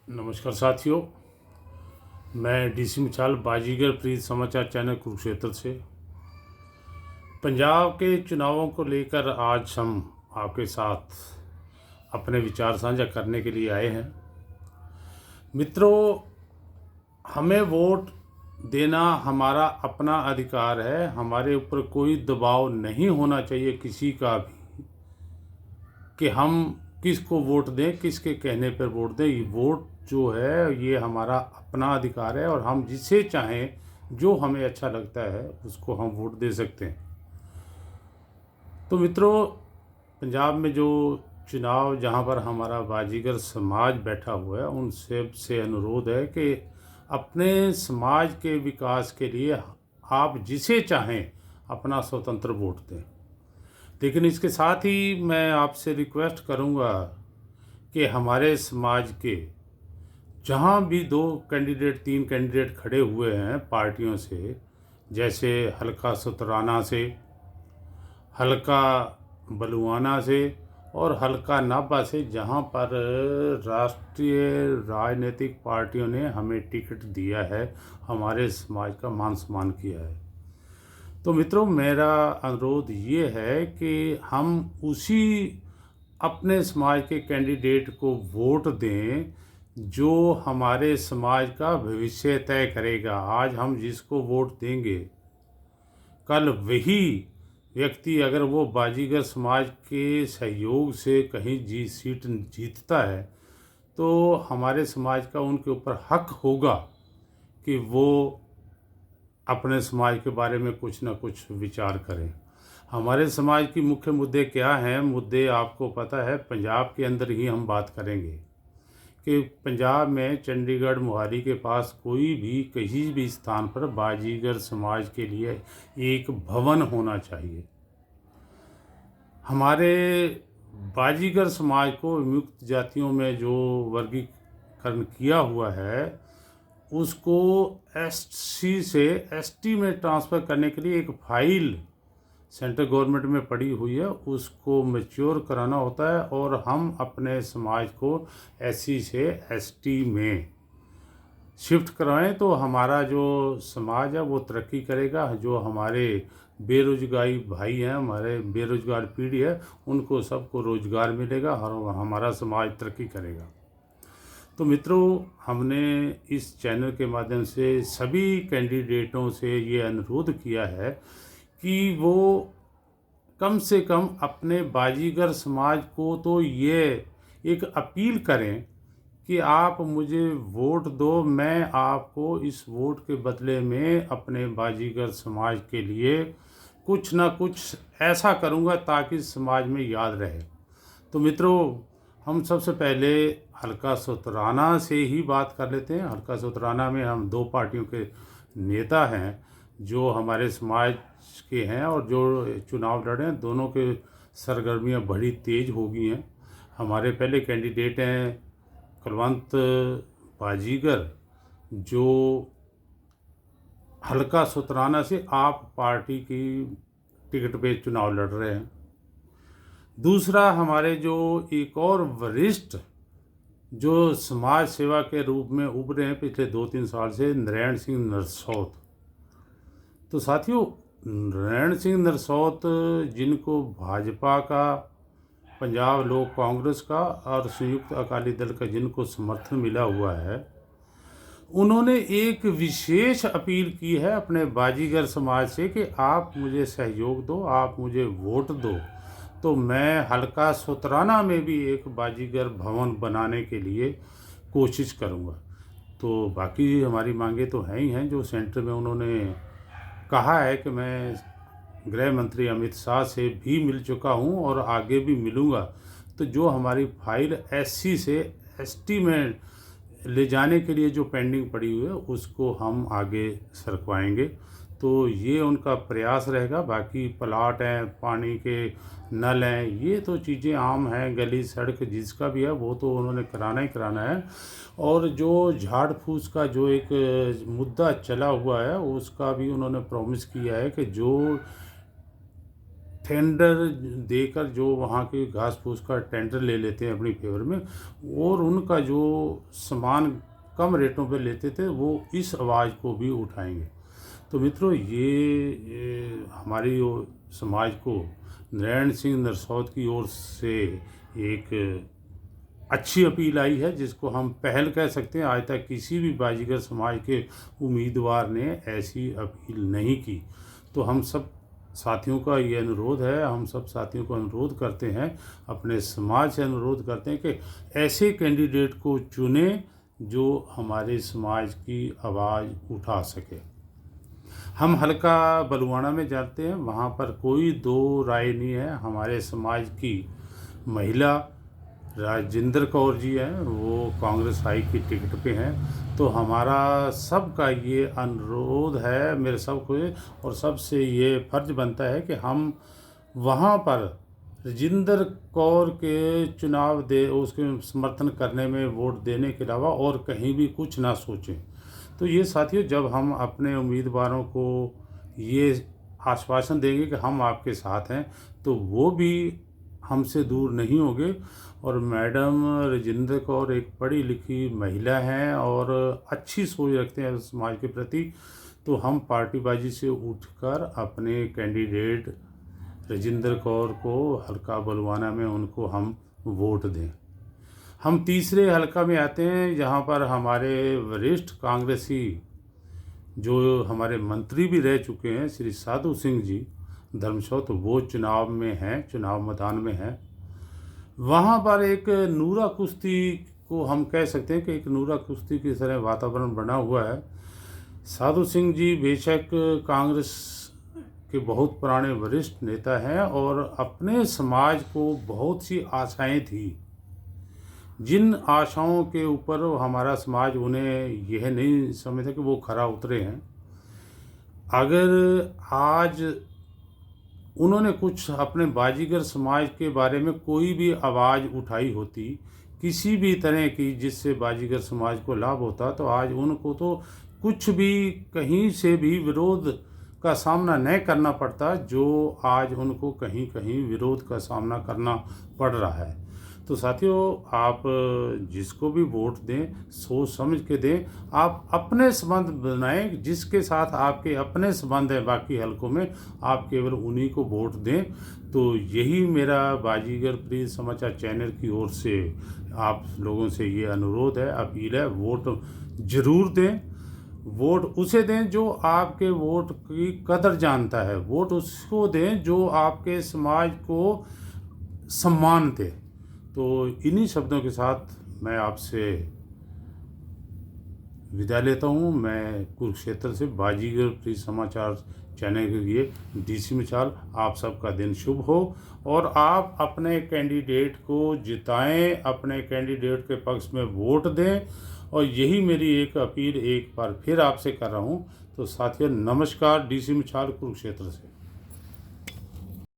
नमस्कार साथियों, मैं डीसी मिसाल बाजीगर प्रीत समाचार चैनल कुरुक्षेत्र से पंजाब के चुनावों को लेकर आज हम आपके साथ अपने विचार साझा करने के लिए आए हैं। मित्रों, हमें वोट देना हमारा अपना अधिकार है। हमारे ऊपर कोई दबाव नहीं होना चाहिए किसी का भी कि हम किसको वोट दें, किसके कहने पर वोट दें। ये वोट जो है ये हमारा अपना अधिकार है और हम जिसे चाहें, जो हमें अच्छा लगता है उसको हम वोट दे सकते हैं। तो मित्रों, पंजाब में जो चुनाव जहां पर हमारा बाजीगर समाज बैठा हुआ है, उन सब से अनुरोध है कि अपने समाज के विकास के लिए आप जिसे चाहें अपना स्वतंत्र वोट दें। लेकिन इसके साथ ही मैं आपसे रिक्वेस्ट करूंगा कि हमारे समाज के जहाँ भी 2 कैंडिडेट 3 कैंडिडेट खड़े हुए हैं पार्टियों से, जैसे हल्का सुतराना से, हल्का बलुआना से और हल्का नाभा से, जहाँ पर राष्ट्रीय राजनीतिक पार्टियों ने हमें टिकट दिया है, हमारे समाज का मान सम्मान किया है। तो मित्रों, मेरा अनुरोध ये है कि हम उसी अपने समाज के कैंडिडेट को वोट दें जो हमारे समाज का भविष्य तय करेगा। आज हम जिसको वोट देंगे, कल वही व्यक्ति अगर वो बाजीगर समाज के सहयोग से कहीं सीट जीतता है तो हमारे समाज का उनके ऊपर हक होगा कि वो अपने समाज के बारे में कुछ ना कुछ विचार करें। हमारे समाज की मुख्य मुद्दे क्या हैं? मुद्दे आपको पता है, पंजाब के अंदर ही हम बात करेंगे कि पंजाब में चंडीगढ़ मोहाली के पास कोई भी कहीं भी स्थान पर बाजीगर समाज के लिए एक भवन होना चाहिए। हमारे बाजीगर समाज को विमुक्त जातियों में जो वर्गीकरण किया हुआ है उसको एससी से एसटी में ट्रांसफ़र करने के लिए एक फाइल सेंट्रल गवर्नमेंट में पड़ी हुई है, उसको मैच्योर कराना होता है और हम अपने समाज को एससी से एसटी में शिफ्ट करवाएं तो हमारा जो समाज है वो तरक्की करेगा। जो हमारे बेरोजगारी भाई हैं, हमारे बेरोजगार पीढ़ी है, उनको सबको रोजगार मिलेगा और हमारा समाज तरक्की करेगा। तो मित्रों, हमने इस चैनल के माध्यम से सभी कैंडिडेटों से ये अनुरोध किया है कि वो कम से कम अपने बाजीगर समाज को तो ये एक अपील करें कि आप मुझे वोट दो, मैं आपको इस वोट के बदले में अपने बाजीगर समाज के लिए कुछ ना कुछ ऐसा करूंगा ताकि समाज में याद रहे। तो मित्रों, हम सबसे पहले हल्का सुतराना से ही बात कर लेते हैं। हल्का सुतराना में हम 2 पार्टियों के नेता हैं जो हमारे समाज के हैं और जो चुनाव लड़े हैं। दोनों के सरगर्मियां बड़ी तेज़ हो गई हैं। हमारे पहले कैंडिडेट हैं कुलवंत बाजीगर, जो हल्का सुतराना से आप पार्टी की टिकट पे चुनाव लड़ रहे हैं। दूसरा, हमारे जो एक और वरिष्ठ जो समाज सेवा के रूप में उभरे हैं पिछले 2-3 साल से, नारायण सिंह नरसौत। तो साथियों, नारायण सिंह नरसौत, जिनको भाजपा का, पंजाब लोक कांग्रेस का और संयुक्त अकाली दल का जिनको समर्थन मिला हुआ है, उन्होंने एक विशेष अपील की है अपने बाजीगर समाज से कि आप मुझे सहयोग दो, आप मुझे वोट दो, तो मैं हल्का सुतराना में भी एक बाजीगर भवन बनाने के लिए कोशिश करूंगा। तो बाकी हमारी मांगे तो हैं ही हैं। जो सेंटर में उन्होंने कहा है कि मैं गृह मंत्री अमित शाह से भी मिल चुका हूं और आगे भी मिलूंगा, तो जो हमारी फाइल एससी से एसटी में ले जाने के लिए जो पेंडिंग पड़ी हुई है उसको हम आगे सरकवाएंगे। तो ये उनका प्रयास रहेगा। बाकी प्लाट हैं, पानी के नल हैं, ये तो चीज़ें आम हैं, गली सड़क जिसका भी है वो तो उन्होंने कराना ही कराना है। और जो झाड़ फूस का जो एक मुद्दा चला हुआ है उसका भी उन्होंने प्रॉमिस किया है कि जो टेंडर देकर जो वहाँ के घास फूस का टेंडर ले लेते हैं अपनी फेवर में, और उनका जो सामान कम रेटों पे लेते थे वो इस आवाज़ को भी उठाएंगे। तो मित्रों, ये हमारी समाज को नारायण सिंह नरसौत की ओर से एक अच्छी अपील आई है, जिसको हम पहल कह सकते हैं। आज तक किसी भी बाजीगर समाज के उम्मीदवार ने ऐसी अपील नहीं की। तो हम सब साथियों का ये अनुरोध है, हम सब साथियों को अनुरोध करते हैं, अपने समाज से अनुरोध करते हैं कि ऐसे कैंडिडेट को चुने जो हमारे समाज की आवाज़ उठा सके। हम हल्का बलुआना में जाते हैं, वहाँ पर कोई दो राय नहीं है। हमारे समाज की महिला राजेंद्र कौर जी हैं, वो कांग्रेस हाई की टिकट पे हैं। तो हमारा सबका ये अनुरोध है, मेरे सबको, और सबसे ये फर्ज बनता है कि हम वहाँ पर राजेंद्र कौर के चुनाव दे, उसके समर्थन करने में वोट देने के अलावा और कहीं भी कुछ ना सोचें। तो ये साथियों, जब हम अपने उम्मीदवारों को ये आश्वासन देंगे कि हम आपके साथ हैं, तो वो भी हमसे दूर नहीं होंगे। और मैडम राजेंद्र कौर एक पढ़ी लिखी महिला हैं और अच्छी सोच रखते हैं समाज के प्रति। तो हम पार्टीबाजी से उठकर अपने कैंडिडेट राजेंद्र कौर को हल्का बलुआना में उनको हम वोट दें। हम तीसरे हल्का में आते हैं, जहाँ पर हमारे वरिष्ठ कांग्रेसी जो हमारे मंत्री भी रह चुके हैं, श्री साधु सिंह जी धर्मशौ, तो वो चुनाव में हैं, चुनाव मैदान में हैं। वहाँ पर एक नूरा कुश्ती को हम कह सकते हैं कि एक नूरा कुश्ती की तरह वातावरण बना हुआ है। साधु सिंह जी बेशक कांग्रेस के बहुत पुराने वरिष्ठ नेता हैं और अपने समाज को बहुत सी आशाएं थी, जिन आशाओं के ऊपर हमारा समाज उन्हें यह नहीं समझता कि वो खरा उतरे हैं। अगर आज उन्होंने कुछ अपने बाजीगर समाज के बारे में कोई भी आवाज़ उठाई होती, किसी भी तरह की, जिससे बाजीगर समाज को लाभ होता, तो आज उनको तो कुछ भी कहीं से भी विरोध का सामना न करना पड़ता, जो आज उनको कहीं कहीं विरोध का सामना करना पड़ रहा है। तो साथियों, आप जिसको भी वोट दें, सोच समझ के दें। आप अपने संबंध बनाएं, जिसके साथ आपके अपने संबंध हैं बाकी हलकों में, आप केवल उन्हीं को वोट दें। तो यही मेरा बाजीगर प्रिय समाचार चैनल की ओर से आप लोगों से ये अनुरोध है, अपील है, वोट जरूर दें। वोट उसे दें जो आपके वोट की कदर जानता है। वोट उसको दें जो आपके समाज को सम्मान दे। तो इन्हीं शब्दों के साथ मैं आपसे विदा लेता हूँ। मैं कुरुक्षेत्र से बाजीगर प्रिय समाचार चैनल के लिए डीसी मिसाल। आप सबका दिन शुभ हो और आप अपने कैंडिडेट को जिताएं, अपने कैंडिडेट के पक्ष में वोट दें। और यही मेरी एक अपील एक बार फिर आपसे कर रहा हूँ। तो साथियों, नमस्कार। डीसी मिसाल कुरुक्षेत्र से।